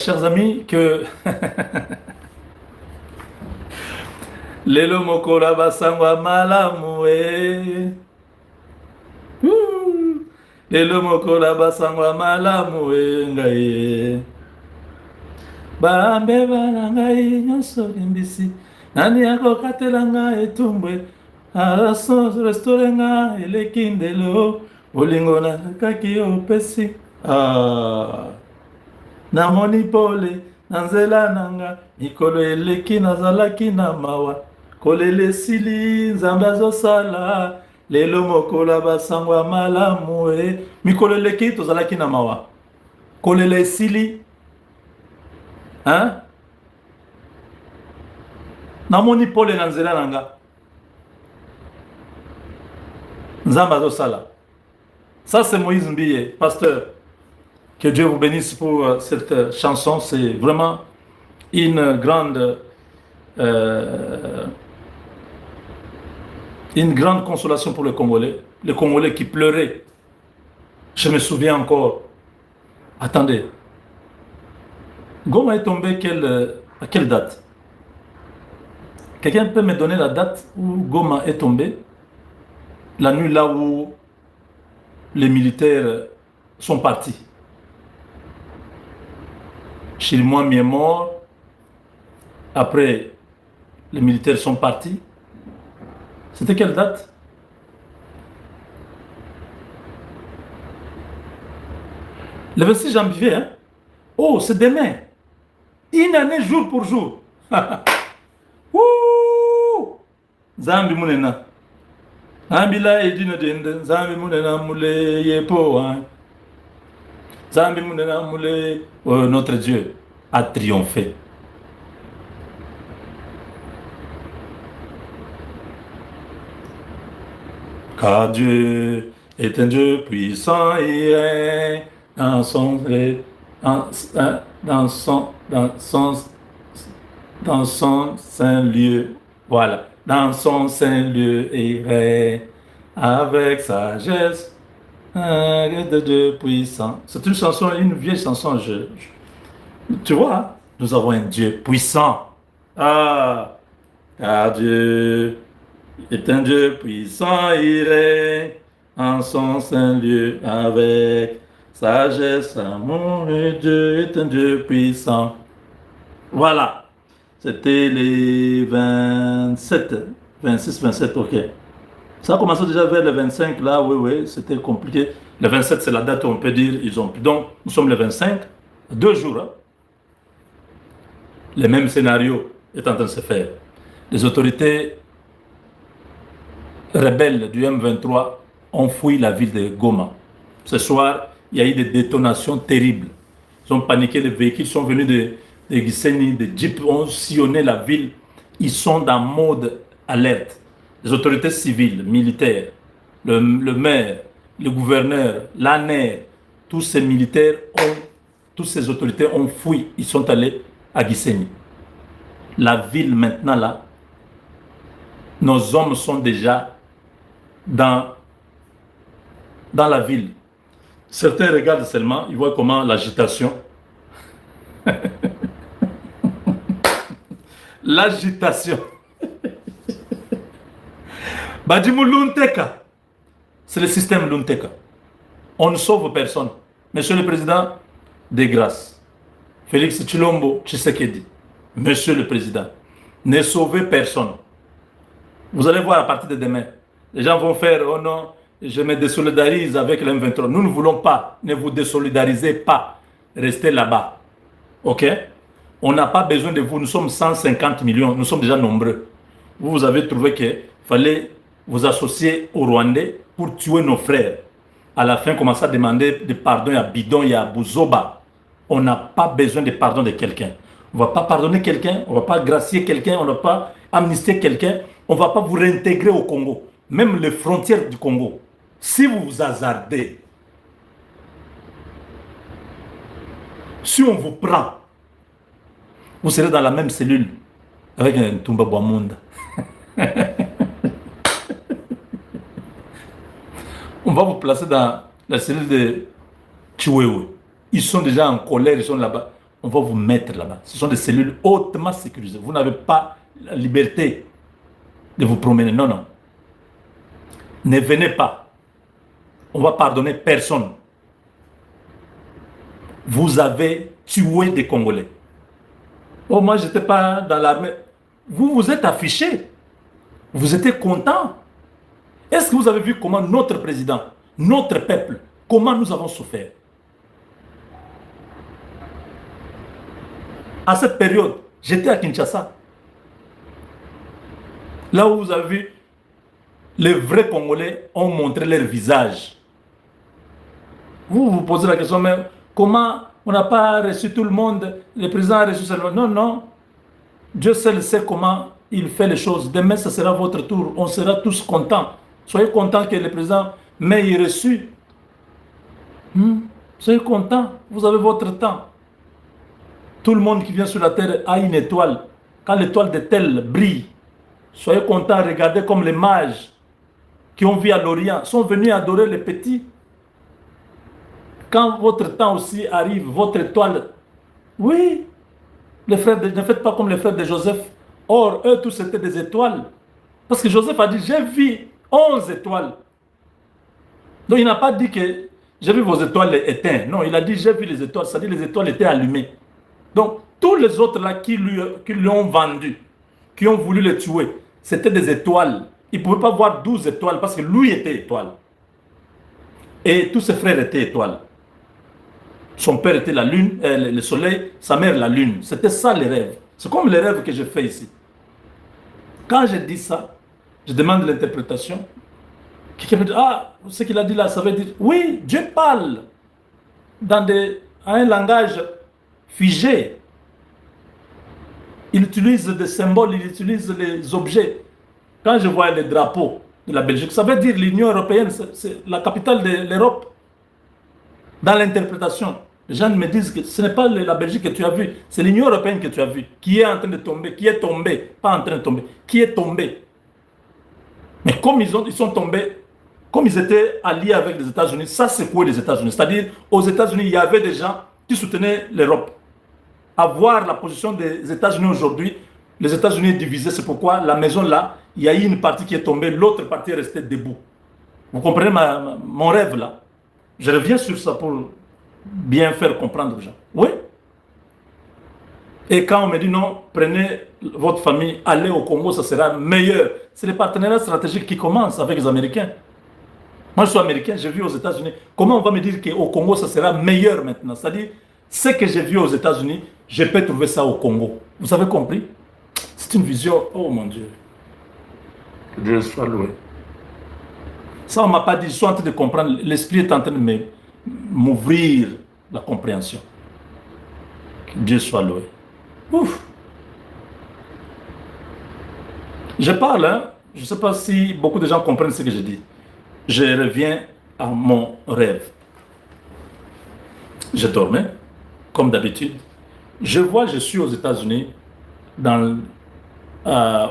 Chers amis, que lelo mokola basangwa malamu e. Lelo mokola basangwa malamu e ngai. Bambe bana ngai nyonso limbisi. Nani akokatela ngai etumbwe. Araso restore ngai eleki ndelo. Bolingo na kaki opesi. Namoni pole na nzela nanga mikolo eleki nazalaki na mawa kolela esili nzambe azosala lelo mokola basangwa malamu e mikolo eleki tozalaki na mawa kolela esili namoni pole na nzela nanga nzambe azosala. Ça c'est Moïse Mbiye, pasteur. Que Dieu vous bénisse pour cette chanson. C'est vraiment une grande consolation pour les Congolais. Les Congolais qui pleuraient. Je me souviens encore. Attendez. Goma est tombé à quelle date? Quelqu'un peut me donner la date où Goma est tombé? La nuit là où les militaires sont partis. Chirimwami est mort. Après, les militaires sont partis. C'était quelle date? Le 26 janvier, hein? Oh, c'est demain. Une année jour pour jour. Wouh! Zambi Moulena. Ambila edine dende. Zambi Moulena moule yepo, hein? Zambi Moulena moule. Notre Dieu a triomphé. Car Dieu est un Dieu puissant et règne dans son saint lieu. Voilà, dans son saint lieu et règne avec sagesse. De Dieu puissant. C'est une chanson, une vieille chanson. Tu vois, hein? Nous avons un Dieu puissant. Car Dieu est un Dieu puissant, il règne en son saint lieu avec sagesse, amour, et Dieu est un Dieu puissant. Voilà. C'était les 27, 26, 27, ok. Ça a commencé déjà vers le 25, là, oui, c'était compliqué. Le 27, c'est la date où on peut dire ils ont pu. Donc, nous sommes le 25, 2 jours. Hein. Le même scénario est en train de se faire. Les autorités rebelles du M23 ont fouillé la ville de Goma. Ce soir, il y a eu des détonations terribles. Ils ont paniqué, les véhicules sont venus de Gisenyi, des jeeps ont sillonné la ville. Ils sont dans mode alerte. Les autorités civiles, militaires, le maire, le gouverneur, l'ANER, tous ces militaires, toutes ces autorités ont fui. Ils sont allés à Gisenyi. La ville maintenant là, nos hommes sont déjà dans la ville. Certains regardent seulement, ils voient comment l'agitation. L'agitation. Badimu Lunteka. C'est le système Lunteka. On ne sauve personne. Monsieur le Président, de grâce. Félix Tshilombo Tshisekedi. Monsieur le Président, ne sauvez personne. Vous allez voir à partir de demain. Les gens vont faire, oh non, je me désolidarise avec l'M23. Nous ne voulons pas, ne vous désolidarisez pas. Restez là-bas. Ok? On n'a pas besoin de vous. Nous sommes 150 millions. Nous sommes déjà nombreux. Vous avez trouvé qu'il fallait vous associer aux Rwandais pour tuer nos frères. À la fin, commencer à demander de pardon à Bidon et à Bouzoba. On n'a pas besoin de pardon de quelqu'un. On ne va pas pardonner quelqu'un. On ne va pas gracier quelqu'un. On ne va pas amnistier quelqu'un. On ne va pas vous réintégrer au Congo. Même les frontières du Congo. Si vous vous hasardez, si on vous prend, vous serez dans la même cellule avec un Tumba Bouamounda. On va vous placer dans la cellule de Chiwewe. Ils sont déjà en colère, ils sont là-bas. on va vous mettre là-bas. Ce sont des cellules hautement sécurisées. Vous n'avez pas la liberté de vous promener. Non, non. Ne venez pas. On va pardonner personne. Vous avez tué des Congolais. Oh, moi, je n'étais pas dans l'armée. Vous vous êtes affiché. Vous étiez content. Est-ce que vous avez vu comment notre président, notre peuple, comment nous avons souffert? À cette période, j'étais à Kinshasa. Là où vous avez vu, les vrais Congolais ont montré leur visage. Vous vous posez la question, mais comment on n'a pas reçu tout le monde? Le président a reçu seulement. Non, non. Dieu seul sait comment il fait les choses. Demain, ce sera votre tour. On sera tous contents. Soyez contents que le président m'ait reçu. Soyez contents. Vous avez votre temps. Tout le monde qui vient sur la terre a une étoile. Quand l'étoile de tel brille, soyez contents. Regardez comme les mages qui ont vu à l'Orient sont venus adorer les petits. Quand votre temps aussi arrive, votre étoile, oui, les frères ne faites pas comme les frères de Joseph. Or, eux tous étaient des étoiles. Parce que Joseph a dit, j'ai vu 11 étoiles. Donc il n'a pas dit que j'ai vu vos étoiles éteintes. Non, il a dit, j'ai vu les étoiles. C'est-à-dire les étoiles étaient allumées. Donc tous les autres là qui lui ont vendu, qui ont voulu le tuer, c'était des étoiles. Il ne pouvait pas voir 12 étoiles parce que lui était étoile. Et tous ses frères étaient étoiles. Son père était la lune, le soleil, sa mère la lune. C'était ça les rêves. C'est comme les rêves que je fais ici. Quand je dis ça, je demande l'interprétation. Quelqu'un me dit, ah, ce qu'il a dit là, ça veut dire, oui, Dieu parle dans un langage figé. Il utilise des symboles, il utilise les objets. Quand je vois les drapeaux de la Belgique, ça veut dire l'Union européenne, c'est la capitale de l'Europe. Dans l'interprétation, les gens me disent que ce n'est pas la Belgique que tu as vue, c'est l'Union européenne que tu as vue, qui est en train de tomber, qui est tombée, pas en train de tomber, qui est tombée. Mais comme ils sont tombés, comme ils étaient alliés avec les États-Unis, ça secouait les États-Unis. C'est-à-dire, aux États-Unis, il y avait des gens qui soutenaient l'Europe. À voir la position des États-Unis aujourd'hui, les États-Unis divisés, c'est pourquoi la maison là, il y a eu une partie qui est tombée, l'autre partie est restée debout. Vous comprenez mon rêve là? Je reviens sur ça pour bien faire comprendre aux gens. Oui. Et quand on me dit non, prenez votre famille, allez au Congo, ça sera meilleur. C'est les partenariats stratégiques qui commencent avec les Américains. Moi, je suis américain, j'ai vu aux États-Unis. Comment on va me dire qu'au Congo, ça sera meilleur maintenant? C'est-à-dire, ce que j'ai vu aux États-Unis, je peux trouver ça au Congo. Vous avez compris? C'est une vision, oh mon Dieu. Que Dieu soit loué. Ça, on ne m'a pas dit, je suis en train de comprendre. L'esprit est en train de m'ouvrir la compréhension. Que Dieu soit loué. Ouf. Je parle, hein? Je ne sais pas si beaucoup de gens comprennent ce que je dis. Je reviens à mon rêve. Je dormais, comme d'habitude. Je suis aux États-Unis,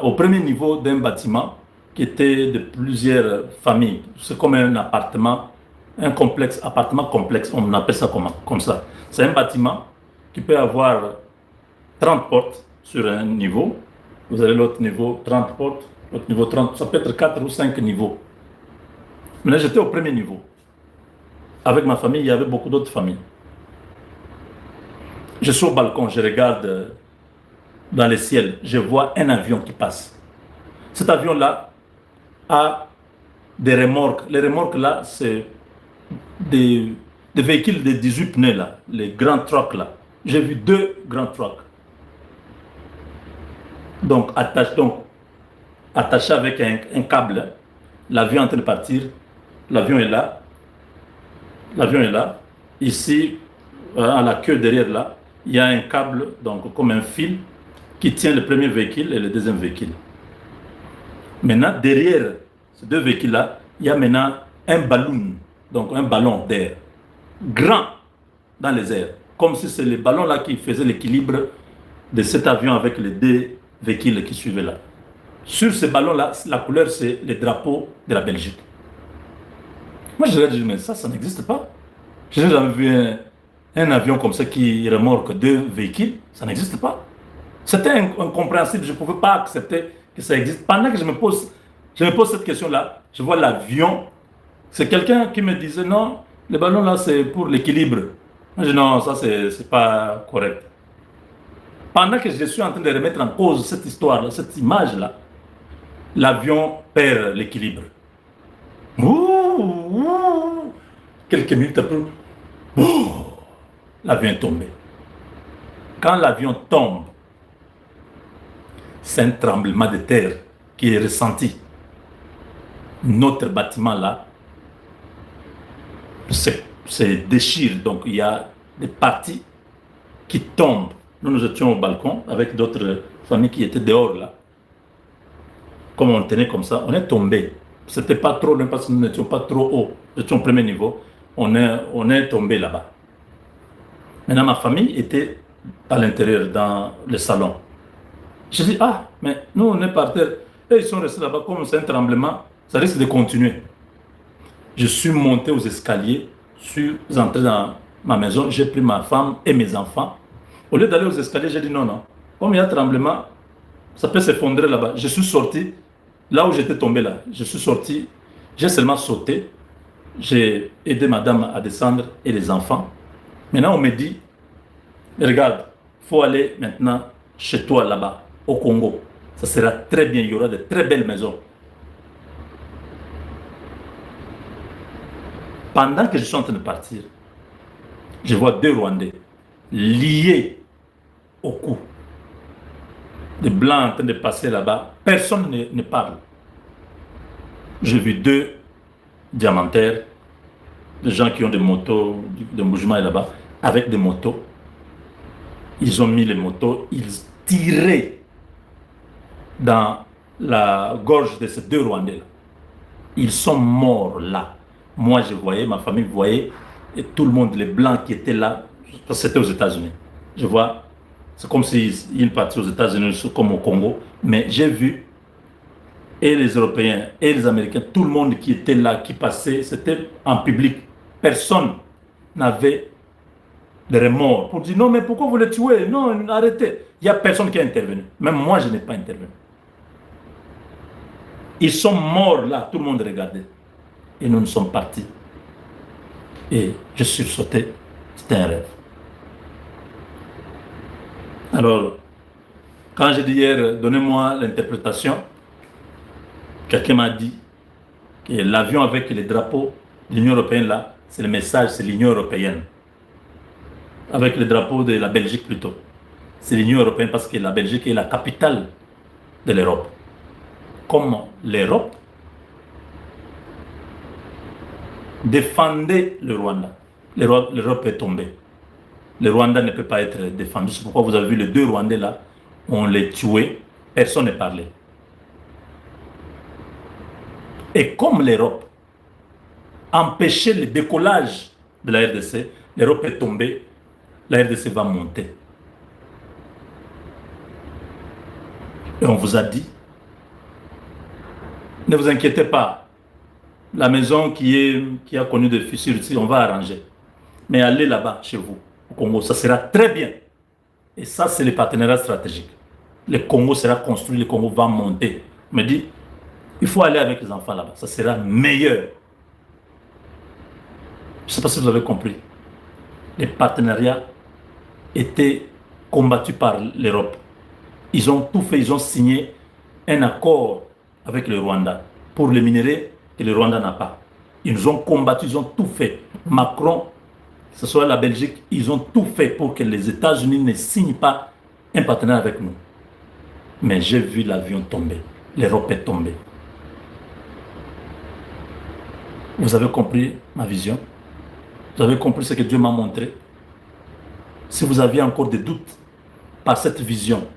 au premier niveau d'un bâtiment qui était de plusieurs familles. C'est comme un appartement, un complexe, appartement complexe, on appelle ça comme ça. C'est un bâtiment qui peut avoir 30 portes sur un niveau. Vous avez l'autre niveau, 30 portes, l'autre niveau 30, ça peut être 4 ou 5 niveaux. Mais là, j'étais au premier niveau. Avec ma famille, il y avait beaucoup d'autres familles. Je suis au balcon, je regarde dans le ciel, je vois un avion qui passe. Cet avion-là a des remorques. Les remorques là, c'est des véhicules de 18 pneus là, les grands trucks là. J'ai vu 2 grands trucks. Donc attaché avec un câble, l'avion est en train de partir, l'avion est là, ici, à la queue derrière là, il y a un câble, donc comme un fil, qui tient le premier véhicule et le deuxième véhicule. Maintenant, derrière ces 2 véhicules-là, il y a maintenant un ballon, donc un ballon d'air, grand dans les airs, comme si c'est le ballon-là qui faisait l'équilibre de cet avion avec les 2 véhicules qui suivaient là. Sur ce ballon-là, la couleur, c'est le drapeau de la Belgique. Moi, je dirais, mais ça n'existe pas. Je n'ai jamais vu Un avion comme ça qui remorque 2 véhicules, ça n'existe pas. C'était incompréhensible, je ne pouvais pas accepter que ça existe. Pendant que je me pose cette question-là, je vois l'avion. C'est quelqu'un qui me disait non, le ballon là c'est pour l'équilibre. Moi je dis non, ça c'est pas correct. Pendant que je suis en train de remettre en cause cette histoire-là, cette image-là, l'avion perd l'équilibre. Quelques minutes après, l'avion est tombé. Quand l'avion tombe, c'est un tremblement de terre qui est ressenti. Notre bâtiment là, c'est déchire. Donc il y a des parties qui tombent. Nous étions au balcon avec d'autres familles qui étaient dehors là. Comme on tenait comme ça, on est tombé. C'était pas trop loin parce que nous n'étions pas trop haut. Nous étions au premier niveau. On est tombé là-bas. Maintenant, ma famille était à l'intérieur, dans le salon. Je dis, ah, mais nous, on est par terre. Et ils sont restés là-bas, comme c'est un tremblement, ça risque de continuer. Je suis monté aux escaliers, je suis entré dans ma maison, j'ai pris ma femme et mes enfants. Au lieu d'aller aux escaliers, j'ai dit non, non. Comme il y a un tremblement, ça peut s'effondrer là-bas. Je suis sorti, là où j'étais tombé là, je suis sorti, j'ai seulement sauté. J'ai aidé madame à descendre et les enfants. Maintenant, on me dit, regarde, il faut aller maintenant chez toi là-bas, au Congo. Ça sera très bien, il y aura de très belles maisons. Pendant que je suis en train de partir, je vois 2 Rwandais liés au cou. Des Blancs en train de passer là-bas. Personne ne parle. J'ai vu 2 diamantaires, des gens qui ont des motos, de mouvement là-bas, avec des motos. Ils ont mis les motos, ils tiraient dans la gorge de ces 2 Rwandais-là. Ils sont morts là. Moi, je voyais, ma famille voyait, et tout le monde, les Blancs qui étaient là, c'était aux États-Unis. Je vois, c'est comme s'il y a une partie aux États-Unis, comme au Congo, mais j'ai vu, et les Européens, et les Américains, tout le monde qui était là, qui passait, c'était en public. Personne n'avait de remords pour dire non, mais pourquoi vous les tuez? Non, arrêtez. Il n'y a personne qui a intervenu. Même moi, je n'ai pas intervenu. Ils sont morts là, tout le monde regardait. Et nous sommes partis. Et je suis sauté. C'était un rêve. Alors, quand j'ai dit hier, donnez-moi l'interprétation, quelqu'un m'a dit que l'avion avec les drapeaux de l'Union européenne là, c'est le message, c'est l'Union européenne. Avec le drapeau de la Belgique plutôt. C'est l'Union européenne parce que la Belgique est la capitale de l'Europe. Comme l'Europe défendait le Rwanda. L'Europe est tombée. Le Rwanda ne peut pas être défendu. C'est pourquoi vous avez vu les 2 Rwandais là, on les tuait, personne ne parlait. Et comme l'Europe empêchait le décollage de la RDC, l'Europe est tombée, la RDC va monter. Et on vous a dit, ne vous inquiétez pas, la maison qui a connu des fissures ici, on va arranger. Mais allez là-bas, chez vous, au Congo, ça sera très bien. Et ça, c'est le partenariat stratégique. Le Congo sera construit, le Congo va monter. On me dit, il faut aller avec les enfants là-bas, ça sera meilleur. Je ne sais pas si vous avez compris. Les partenariats étaient combattus par l'Europe. Ils ont tout fait, ils ont signé un accord avec le Rwanda pour les minerais que le Rwanda n'a pas. Ils nous ont combattus, ils ont tout fait. Macron, que ce soit la Belgique, ils ont tout fait pour que les États-Unis ne signent pas un partenariat avec nous. Mais j'ai vu l'avion tomber. L'Europe est tombée. Vous avez compris ma vision? Vous avez compris ce que Dieu m'a montré? Si vous aviez encore des doutes par cette vision,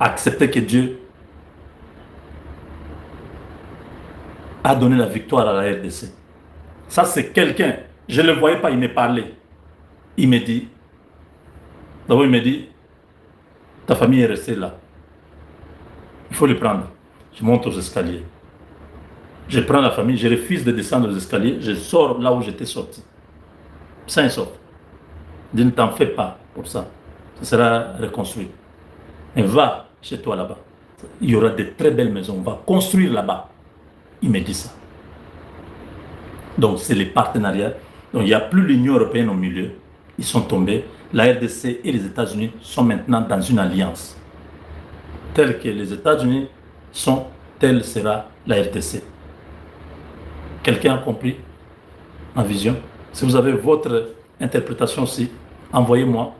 acceptez que Dieu a donné la victoire à la RDC. Ça, c'est quelqu'un. Je ne le voyais pas, il me parlait. Il me dit, d'abord il me dit, ta famille est restée là. Il faut le prendre. Je monte aux escaliers. Je prends la famille, je refuse de descendre aux escaliers, je sors là où j'étais sorti. Sain et sauf. Dis, ne t'en fais pas pour ça. Ça sera reconstruit. Mais va chez toi là-bas. Il y aura de très belles maisons. On va construire là-bas. Il me dit ça. Donc, c'est les partenariats. Donc, il n'y a plus l'Union européenne au milieu. Ils sont tombés. La RDC et les États-Unis sont maintenant dans une alliance. Telle que les États-Unis sont, telle sera la RDC. Quelqu'un a compris ma vision? Si vous avez votre interprétation aussi, envoyez-moi.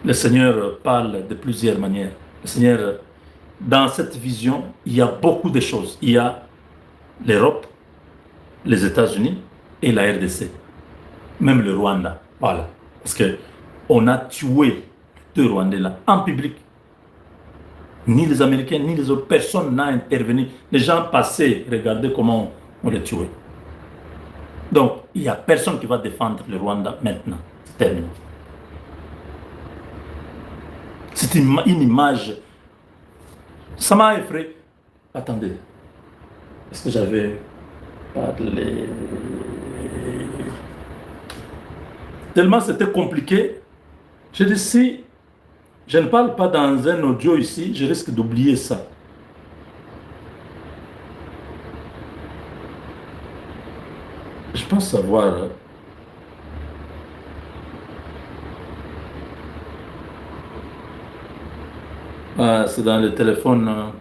Le Seigneur parle de plusieurs manières. Le Seigneur, dans cette vision, il y a beaucoup de choses. Il y a l'Europe, les États-Unis et la RDC. Même le Rwanda. Voilà. Parce qu'on a tué deux Rwandais là, en public. Ni les Américains, ni les autres. Personne n'a intervenu. Les gens passaient, regardez comment on les tuait. Donc, il n'y a personne qui va défendre le Rwanda maintenant. C'est terminé. C'est une image. Ça m'a effrayé. Attendez. Est-ce que j'avais parlé? Tellement c'était compliqué. Je dis, si je ne parle pas dans un audio ici, je risque d'oublier ça. Je pense savoir. Ah, c'est dans le téléphone.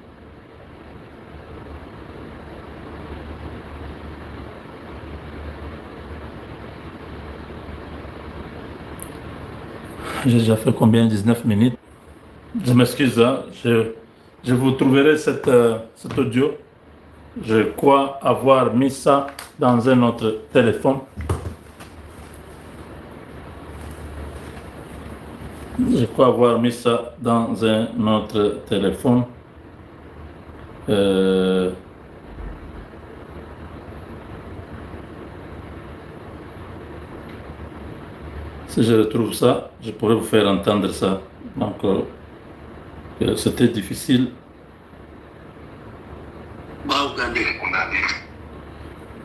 J'ai déjà fait combien? 19 minutes. Je m'excuse, hein. Je vous trouverai cet audio. Je crois avoir mis ça dans un autre téléphone. Je crois avoir mis ça dans un autre téléphone. Si je retrouve ça, je pourrais vous faire entendre ça. Donc, c'était difficile.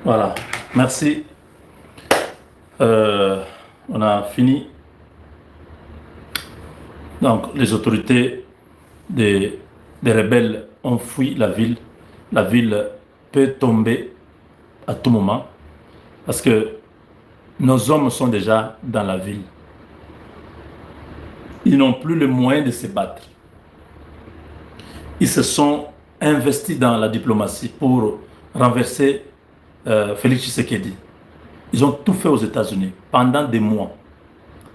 Voilà, merci. On a fini. Donc, les autorités des rebelles ont fui la ville. La ville peut tomber à tout moment parce que nos hommes sont déjà dans la ville. Ils n'ont plus le moyen de se battre. Ils se sont investis dans la diplomatie pour renverser Félix Tshisekedi. Ils ont tout fait aux États-Unis pendant des mois.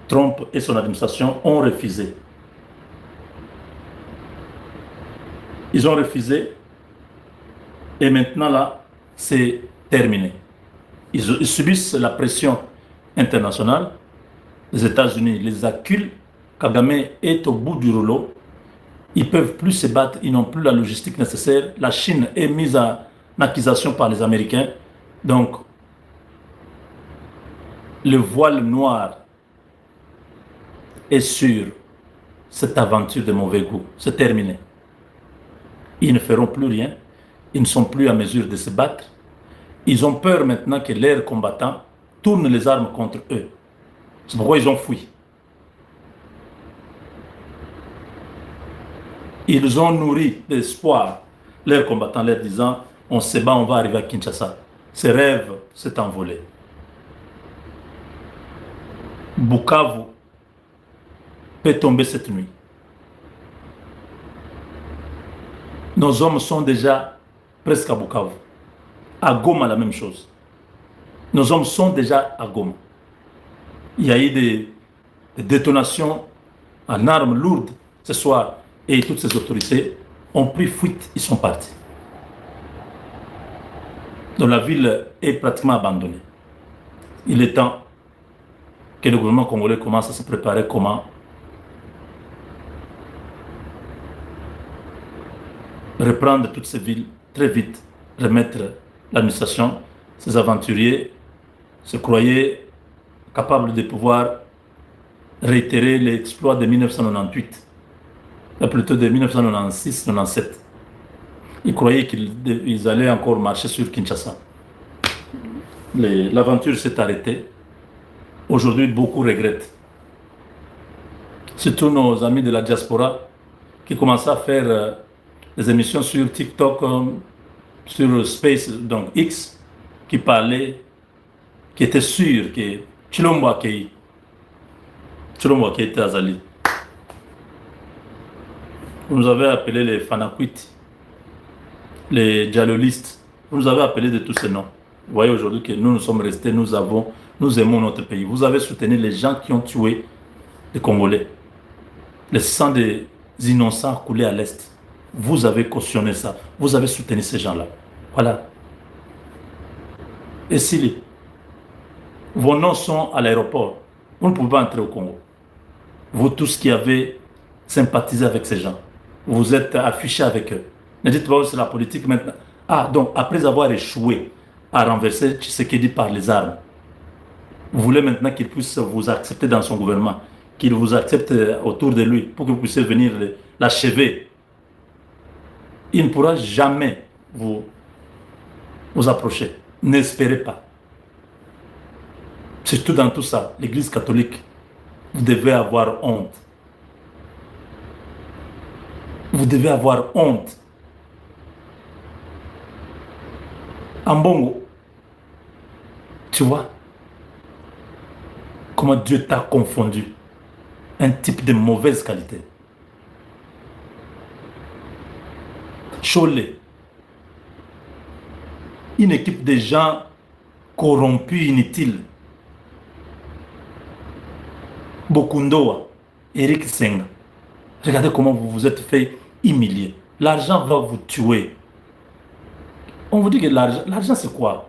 Trump et son administration ont refusé. Ils ont refusé et maintenant là, c'est terminé. Ils subissent la pression internationale. Les États-Unis les acculent. Kagame est au bout du rouleau. Ils ne peuvent plus se battre. Ils n'ont plus la logistique nécessaire. La Chine est mise en accusation par les Américains. Donc, le voile noir est sur cette aventure de mauvais goût. C'est terminé. Ils ne feront plus rien. Ils ne sont plus à mesure de se battre. Ils ont peur maintenant que leurs combattants tournent les armes contre eux. C'est pourquoi ils ont fui. Ils ont nourri l'espoir, leurs combattants, leur disant, on se bat, on va arriver à Kinshasa. Ce rêve s'est envolé. Bukavu peut tomber cette nuit. Nos hommes sont déjà presque à Bukavu. À Goma, la même chose. Nos hommes sont déjà à Goma. Il y a eu des détonations en armes lourdes ce soir et toutes ces autorités ont pris fuite, ils sont partis. Donc la ville est pratiquement abandonnée. Il est temps que le gouvernement congolais commence à se préparer comment reprendre toutes ces villes très vite, remettre l'administration. Ces aventuriers se croyaient capables de pouvoir réitérer l'exploit de 1998, plutôt de 1996-97. Ils croyaient qu'ils allaient encore marcher sur Kinshasa. L'aventure s'est arrêtée. Aujourd'hui, beaucoup regrettent. surtout nos amis de la diaspora, qui commençaient à faire des émissions sur TikTok, sur Space, donc X, qui parlaient, qui étaient sûrs que Chilombo était Azali. Vous nous avez appelé les fanakuits, les dialolistes, vous nous avez appelé de tous ces noms. Vous voyez aujourd'hui que nous sommes restés, nous aimons notre pays. Vous avez soutenu les gens qui ont tué les Congolais. Le sang des innocents coulé à l'Est. Vous avez cautionné ça. Vous avez soutenu ces gens-là. Voilà. Et si vos noms sont à l'aéroport, vous ne pouvez pas entrer au Congo. Vous tous qui avez sympathisé avec ces gens, vous êtes affichés avec eux. Ne dites pas que c'est la politique maintenant. Ah, donc après avoir échoué à renverser Tshisekedi par les armes, vous voulez maintenant qu'il puisse vous accepter dans son gouvernement, qu'il vous accepte autour de lui pour que vous puissiez venir l'achever. Il ne pourra jamais vous approcher. N'espérez pas. Surtout dans tout ça, l'Église catholique, vous devez avoir honte. Vous devez avoir honte. En Bongo, tu vois comment Dieu t'a confondu. Un type de mauvaise qualité. Cholet, une équipe de gens corrompus, inutiles. Bokundoa, Eric Senga. Regardez comment vous vous êtes fait humilier. L'argent va vous tuer. On vous dit que l'argent c'est quoi?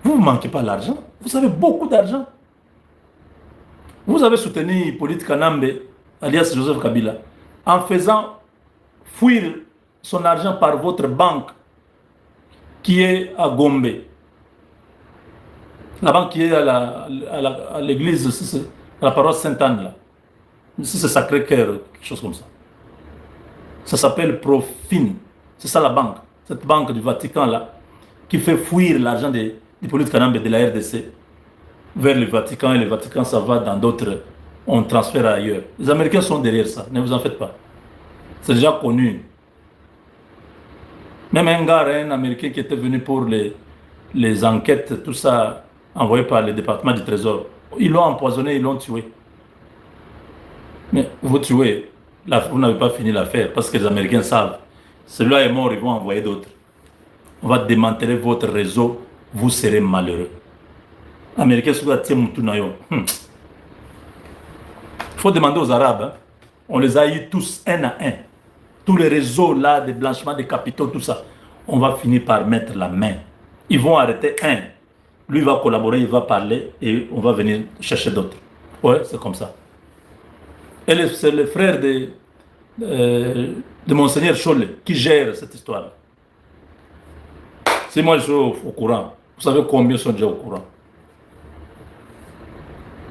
Vous ne manquez pas l'argent. Vous avez beaucoup d'argent. Vous avez soutenu Hippolyte Kanambe, alias Joseph Kabila, en faisant fuir son argent par votre banque qui est à Gombe. La banque qui est à l'église, à la paroisse Sainte-Anne, là. C'est Sacré-Cœur, quelque chose comme ça. Ça s'appelle Profin. C'est ça la banque. Cette banque du Vatican, là, qui fait fuir l'argent d'Hippolyte Kanambe de la RDC vers le Vatican, et le Vatican, ça va dans d'autres, on transfère ailleurs. Les Américains sont derrière ça, ne vous en faites pas. C'est déjà connu. Même un gars, un Américain qui était venu pour les enquêtes, tout ça, envoyé par le département du Trésor, ils l'ont empoisonné, ils l'ont tué. Mais vous tuez, vous n'avez pas fini l'affaire, parce que les Américains savent. Celui-là est mort, ils vont envoyer d'autres. On va démanteler votre réseau, vous serez malheureux. Américains sont là, tiens, il faut demander aux Arabes, hein. On les a eu tous un à un. Tous les réseaux là, de blanchiment de capitaux, tout ça. On va finir par mettre la main. Ils vont arrêter un. Lui va collaborer, il va parler et on va venir chercher d'autres. Ouais, c'est comme ça. Et c'est le frère de Monseigneur Cholet qui gère cette histoire. Si moi je suis au courant, vous savez combien sont déjà au courant?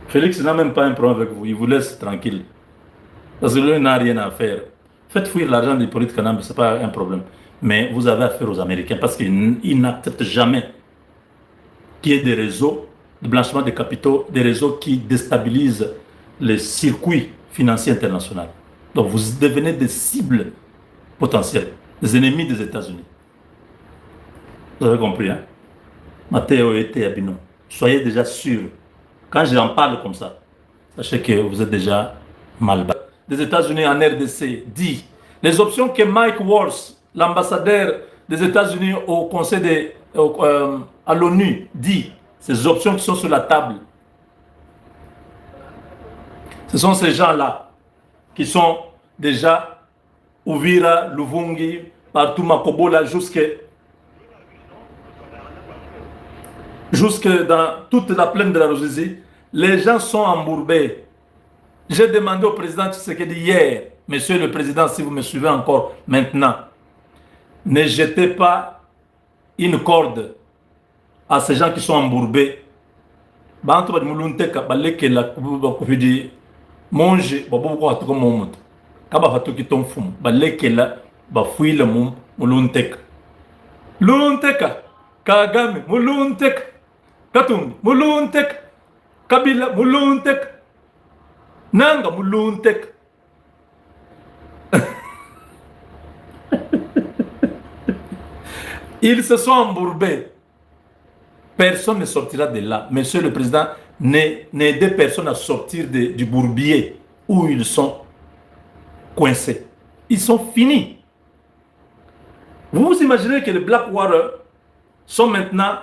Félix n'a même pas un problème avec vous, il vous laisse tranquille. Parce que lui n'a rien à faire. Faites fuir l'argent des politiques Kanambe, ce n'est pas un problème. Mais vous avez affaire aux Américains parce qu'ils n'acceptent jamais qu'il y ait des réseaux de blanchiment de capitaux, des réseaux qui déstabilisent les circuits financiers internationaux. Donc vous devenez des cibles potentielles, des ennemis des États-Unis. Vous avez compris, hein? Matteo et Abino. Soyez déjà sûrs. Quand j'en parle comme ça, sachez que vous êtes déjà mal bas. Des États-Unis en RDC dit les options que Mike Waltz, l'ambassadeur des États-Unis au Conseil à l'ONU, dit, ces options qui sont sur la table, ce sont ces gens-là qui sont déjà Uvira, Luvungi, partout Makobola, jusque dans toute la plaine de la Ruzizi. Les gens sont embourbés. J'ai demandé au président Tshisekedi hier, monsieur le président, si vous me suivez encore maintenant, ne jetez pas une corde à ces gens qui sont embourbés. Manger, Kagame, Muluntek, Katumbi, Muluntek, Kabila, Muluntek, Nanga, Muluntek. Ils se sont embourbés. Personne ne sortira de là. Monsieur le Président, n'aidez personne à sortir du bourbier où ils sont coincés. Ils sont finis. Vous vous imaginez que les Black Warriors sont maintenant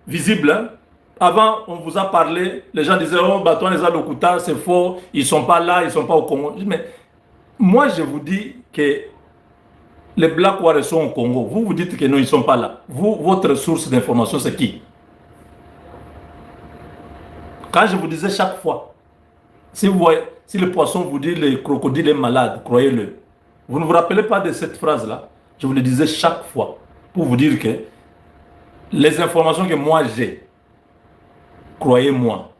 visibles, hein? Avant, on vous a parlé, les gens disaient, oh, Batoan les Lokuta, c'est faux, ils ne sont pas là, ils ne sont pas au Congo. Mais moi, je vous dis que les Black Warriors sont au Congo. Vous vous dites que non, ils ne sont pas là. Vous, votre source d'information, c'est qui? Quand je vous disais chaque fois, si vous voyez, si le poisson vous dit le crocodile est malade, croyez-le. Vous ne vous rappelez pas de cette phrase-là? Je vous le disais chaque fois pour vous dire que les informations que moi j'ai, croyez-moi.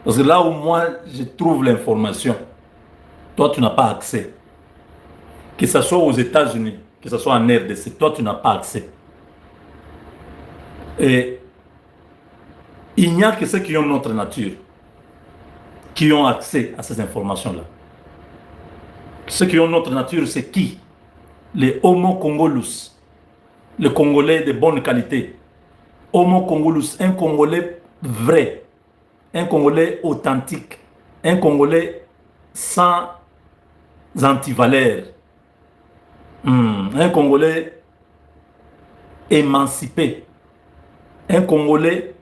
Parce que là où moi je trouve l'information, toi tu n'as pas accès. Que ce soit aux États-Unis, que ce soit en RDC, toi tu n'as pas accès. Et il n'y a que ceux qui ont notre nature qui ont accès à ces informations-là. Ceux qui ont notre nature, c'est qui? Les Homo congolus, les Congolais de bonne qualité. Homo congolus, un Congolais vrai, un Congolais authentique, un Congolais sans antivaleurs, un Congolais émancipé, un Congolais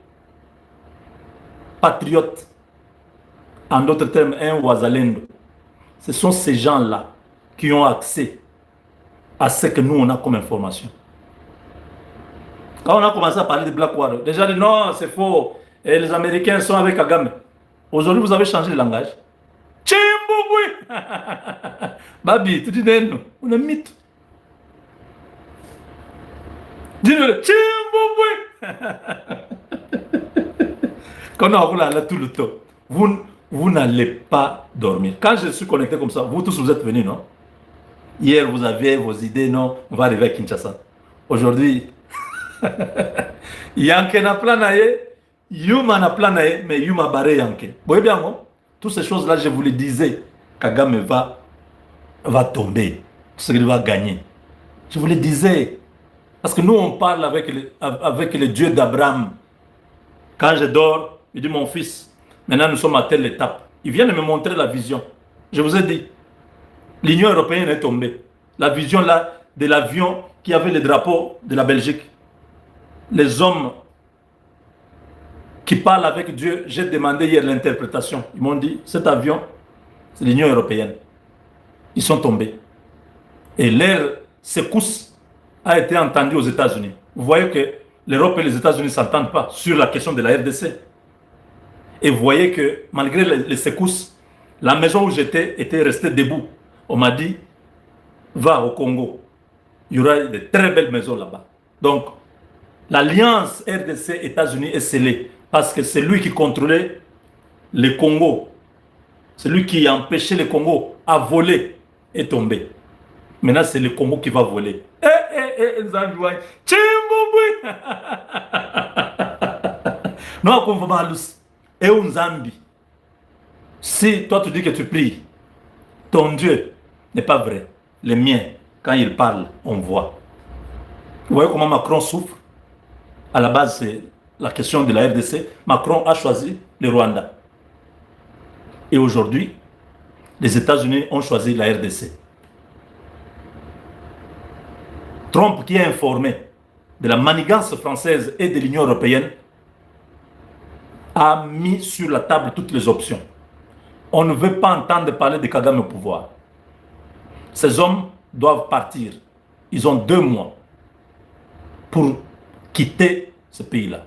patriote, en d'autres termes, un Ouazalendo. Ce sont ces gens-là qui ont accès à ce que nous, on a comme information. Quand on a commencé à parler de Black Warrior, les gens disent non, c'est faux, et les Américains sont avec Kagame. Aujourd'hui, vous avez changé de langage. Tchimbouboué. Babi, tu dis non, on est mythe. Dis-le, Tchimbouboué. Quand on a là tout le temps, vous n'allez pas dormir. Quand je suis connecté comme ça, vous tous vous êtes venus, non? Hier, vous aviez vos idées, non? On va arriver à Kinshasa. Aujourd'hui, Yanke na plan naye, Yuma na plan naye, mais Yuma barré Yanke. Vous voyez bien, non? Toutes ces choses-là, je vous les disais, Kagame va tomber. Ce qu'il va gagner. Je vous le disais. Parce que nous, on parle avec le Dieu d'Abraham. Quand je dors, il dit, mon fils, maintenant nous sommes à telle étape. Il vient de me montrer la vision. Je vous ai dit, l'Union européenne est tombée. La vision là de l'avion qui avait le drapeau de la Belgique. Les hommes qui parlent avec Dieu, j'ai demandé hier l'interprétation. Ils m'ont dit, cet avion, c'est l'Union européenne. Ils sont tombés. Et leur secousse a été entendue aux États-Unis. Vous voyez que l'Europe et les États-Unis ne s'entendent pas sur la question de la RDC. Et vous voyez que malgré les secousses, la maison où j'étais était restée debout. On m'a dit, va au Congo. Il y aura de très belles maisons là-bas. Donc, l'alliance RDC-États-Unis est scellée parce que c'est lui qui contrôlait le Congo. C'est lui qui a empêché le Congo à voler et tomber. Maintenant, c'est le Congo qui va voler. Non, on va et un Zambi. Si toi tu dis que tu pries, ton Dieu n'est pas vrai. Le mien, quand il parle, on voit. Vous voyez comment Macron souffre? À la base, c'est la question de la RDC. Macron a choisi le Rwanda. Et aujourd'hui, les États-Unis ont choisi la RDC. Trump, qui est informé de la manigance française et de l'Union européenne, a mis sur la table toutes les options. On ne veut pas entendre parler de Kagame au pouvoir. Ces hommes doivent partir. Ils ont 2 mois pour quitter ce pays-là.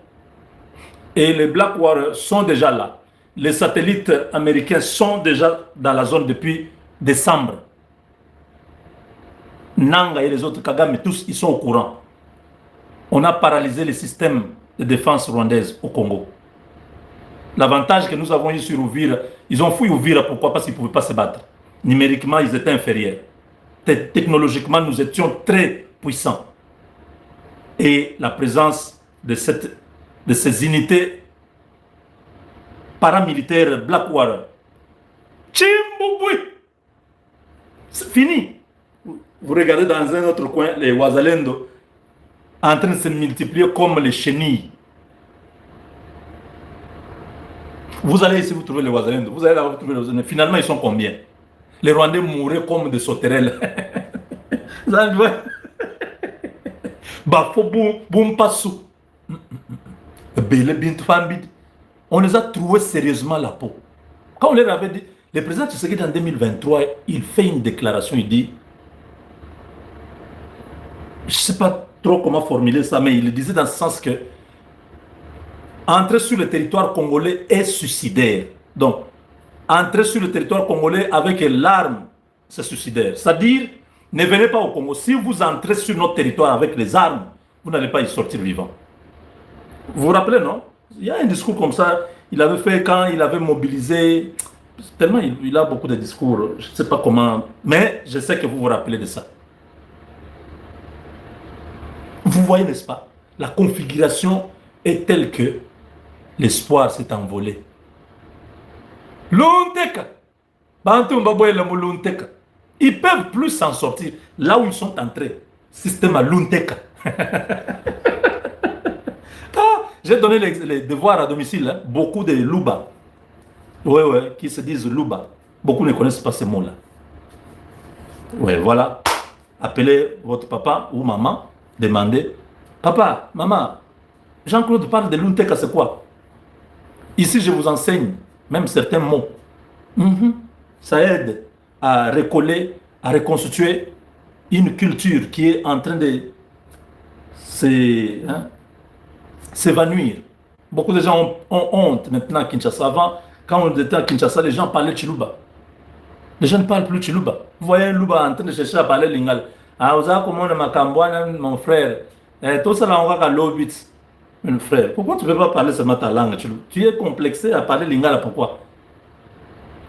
Et les Black Warriors sont déjà là. Les satellites américains sont déjà dans la zone depuis décembre. Nanga et les autres, Kagame, tous, ils sont au courant. On a paralysé le système de défense rwandaise au Congo. L'avantage que nous avons eu sur Ouvira, ils ont fouillé Ouvira, pourquoi? Parce qu'ils ne pouvaient pas se battre. Numériquement, ils étaient inférieurs. Technologiquement, nous étions très puissants. Et la présence de ces unités paramilitaires Black Warrior, c'est fini. Vous regardez dans un autre coin, les Ouazalendo, en train de se multiplier comme les chenilles. Vous allez ici, vous trouvez les Ouazalendo. Vous allez là, vous trouvez les Ouazalendo. Finalement, ils sont combien? Les Rwandais mouraient comme des sauterelles. Vous allez voir. Bafo boum passou. On les a trouvés sérieusement la peau. Quand on leur avait dit, le président Tshisekedi en 2023, il fait une déclaration, il dit, je ne sais pas trop comment formuler ça, mais il disait dans ce sens que entrer sur le territoire congolais est suicidaire. Donc, entrer sur le territoire congolais avec l'arme, c'est suicidaire. C'est-à-dire, ne venez pas au Congo. Si vous entrez sur notre territoire avec les armes, vous n'allez pas y sortir vivant. Vous vous rappelez, non? Il y a un discours comme ça, il avait fait quand il avait mobilisé, tellement il a beaucoup de discours, je ne sais pas comment, mais je sais que vous vous rappelez de ça. Vous voyez, n'est-ce pas? La configuration est telle que l'espoir s'est envolé. Lunteka, ils ne peuvent plus s'en sortir. Là où ils sont entrés, système à Lunteka. J'ai donné les devoirs à domicile, hein. Beaucoup de Luba, ouais, qui se disent Luba. Beaucoup ne connaissent pas ces mots-là. Ouais, voilà. Appelez votre papa ou maman, demandez, papa, maman, Jean-Claude parle de Lunteka, c'est quoi? Ici, je vous enseigne même certains mots. Ça aide à recoller, à reconstituer une culture qui est en train de s'évanouir. Beaucoup de gens ont honte maintenant à Kinshasa. Avant, quand on était à Kinshasa, les gens parlaient Chiluba. Les gens ne parlent plus Chiluba. Vous voyez un Luba en train de chercher à parler Lingala. Ah, vous avez comment mon frère. Tout ça, là, on va à l'obit. Mon frère, pourquoi tu ne peux pas parler seulement ta langue? Tu es complexé à parler Lingala, pourquoi?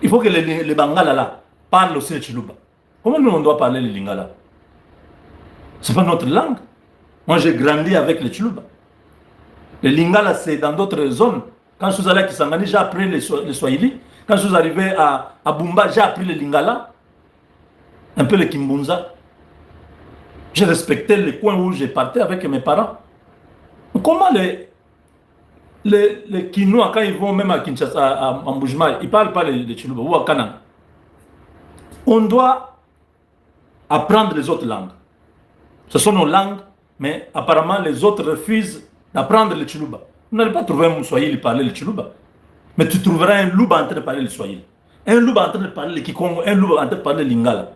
Il faut que les Bangala là parlent aussi le Chiluba. Comment nous on doit parler le Lingala? Ce n'est pas notre langue. Moi j'ai grandi avec le Chiluba. Le Lingala c'est dans d'autres zones. Quand je suis allé à Kisangani, j'ai appris le Swahili. Quand je suis arrivé à Bumba, j'ai appris le Lingala. Un peu le Kimbunza. J'ai respecté les coins où j'ai parté avec mes parents. Comment les Kinois, quand ils vont même à Kinshasa, à Mboujima, ils ne parlent pas le Chiluba ou à Kanan. On doit apprendre les autres langues. Ce sont nos langues, mais apparemment les autres refusent d'apprendre le Chiluba. Vous n'allez pas trouver un Swahili parler le Chiluba. Mais tu trouveras un Luba en train de parler le Swahili. Un Luba en train de parler le Kikongo, un Luba en train de parler le Lingala.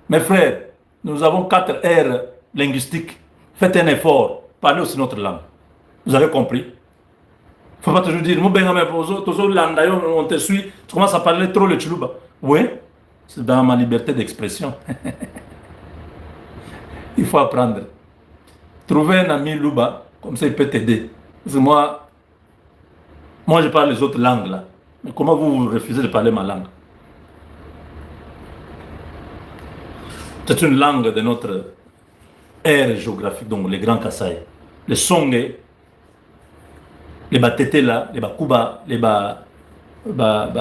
Mes frères, nous avons 4 R linguistiques. Faites un effort, parlez aussi notre langue. Vous avez compris? Il ne faut pas toujours dire, on te suit, tu commences à parler trop le Chiluba. Oui, c'est dans ma liberté d'expression. Il faut apprendre. Trouver un ami Luba, comme ça il peut t'aider. Parce que moi je parle les autres langues là. Mais comment vous refusez de parler ma langue? C'est une langue de notre ère géographique, donc les Grands Kasaï. Les Songé, les Batete là, les Bakuba, les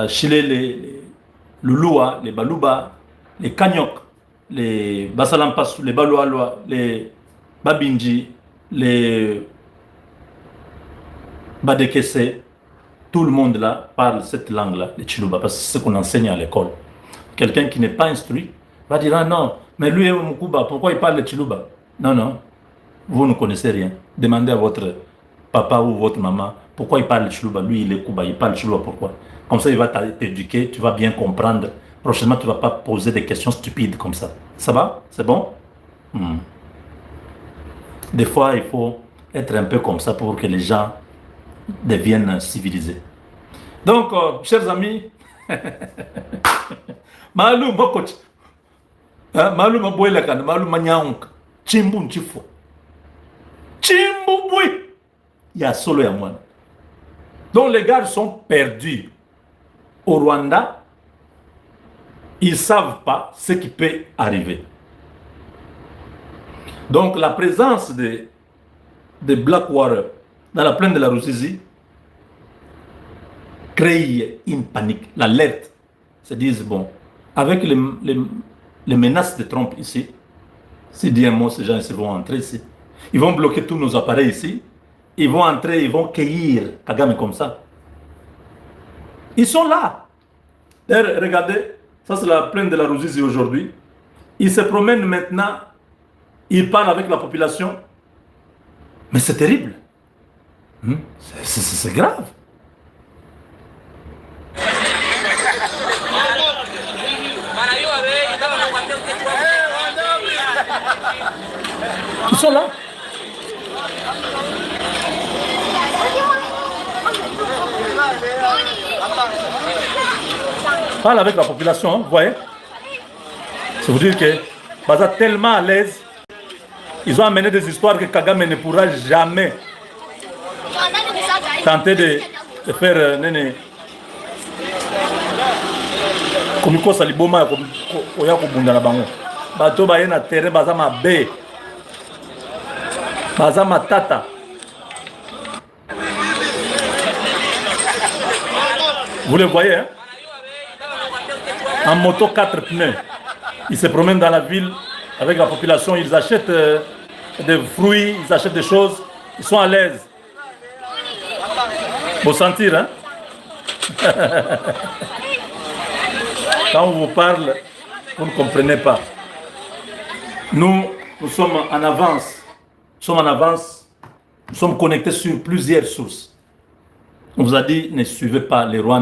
Chilé, le Lua, les Baluba, les Kanyok, les Basalampasu, les Balualoa, les Babinji, les Badekese, tout le monde là parle cette langue-là, le Chiluba, parce que c'est ce qu'on enseigne à l'école. Quelqu'un qui n'est pas instruit va dire, ah non, mais lui est Mukuba, pourquoi il parle le Chiluba? Non, vous ne connaissez rien. Demandez à votre papa ou votre maman, pourquoi il parle le Chiluba? Lui, il est Kuba, il parle le Chiluba, pourquoi? Comme ça, il va t'éduquer, tu vas bien comprendre. Prochainement, tu ne vas pas poser des questions stupides comme ça. Ça va? C'est bon? Des fois, il faut être un peu comme ça pour que les gens deviennent civilisés. Donc, chers amis, Malou Mokoch, Malou Maboylakan, Malou Manyaunk, Chimbun Chifo, Chimboui, il y a solo et moi. Donc, les gars sont perdus. Au Rwanda, ils ne savent pas ce qui peut arriver. Donc, la présence de Black Warrior dans la plaine de la Ruzizi crée une panique, l'alerte. Se disent, bon, avec les menaces de Trump ici, si dit un mot, ces gens vont entrer ici. Ils vont bloquer tous nos appareils ici. Ils vont entrer, ils vont cueillir Kagame comme ça. Ils sont là. D'ailleurs, regardez, ça c'est la plaine de la Ruzizi aujourd'hui. Ils se promènent maintenant, ils parlent avec la population. Mais c'est terrible. C'est grave. Ils sont là. Parle avec la population, hein, vous voyez. C'est vous dire que Baza tellement à l'aise, ils ont amené des histoires que Kagame ne pourra jamais tenter de faire nene comme quoi ça liboma oya ko bunda na bango bato ba na terrain baza mabe baza matata. Vous le voyez, hein? En moto 4 pneus. Ils se promènent dans la ville avec la population, ils achètent des fruits, ils achètent des choses, ils sont à l'aise. Vous sentir, hein? Quand on vous parle, vous ne comprenez pas. Nous sommes en avance. Nous sommes en avance. Nous sommes connectés sur plusieurs sources. On vous a dit, ne suivez pas les rois.